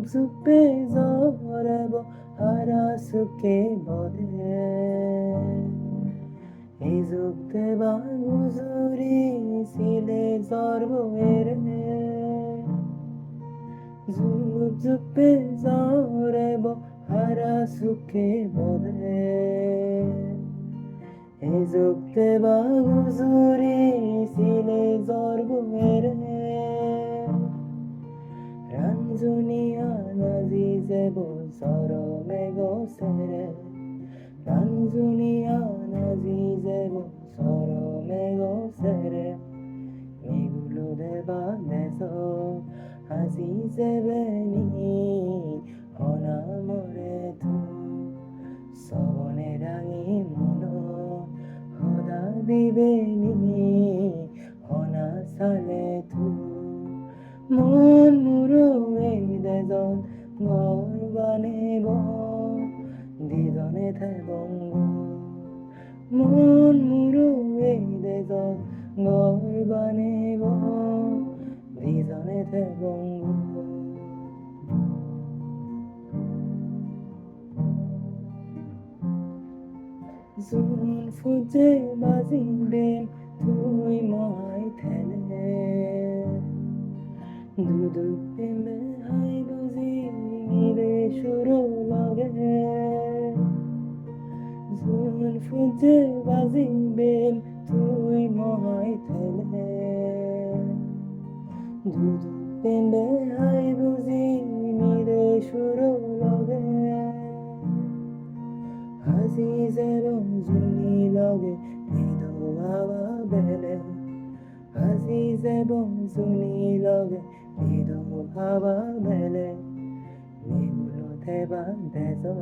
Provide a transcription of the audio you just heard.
숲에 서래보 하라수께 버데 이숙대 바구수리 시ले zorboere 숲에 서래보 하라수께 버데 이숙대 바구수리 시ले zorboere Ranzunia nazizebo sorome gosere Ranzunia nazizebo sorome gosere Migulo deba deso azize beni Ona more tu Sobone rangi muno Hoda dibeni Ona sale tu মন মুরুৱে দেজন ঘৰ বানিব দিজনে থেবংগ মন মুরুৱে দেজন ঘৰ বানিব দিজনে থেবংগ zone ফুজে বাজিবে তুই মই থেলে Dudok পিমে high বুঝি নিরে শুরু লাগে জোন ফুজে বাজিবে তুই মহাই থেলে দুদুক পিমে হাই বুঝি নিরে শুরু লাগে হাসি যেরম জুনি লগে নিদো হাওয়া বেলে Azize bonzuni loge nido hava bele Nibulo teba dezo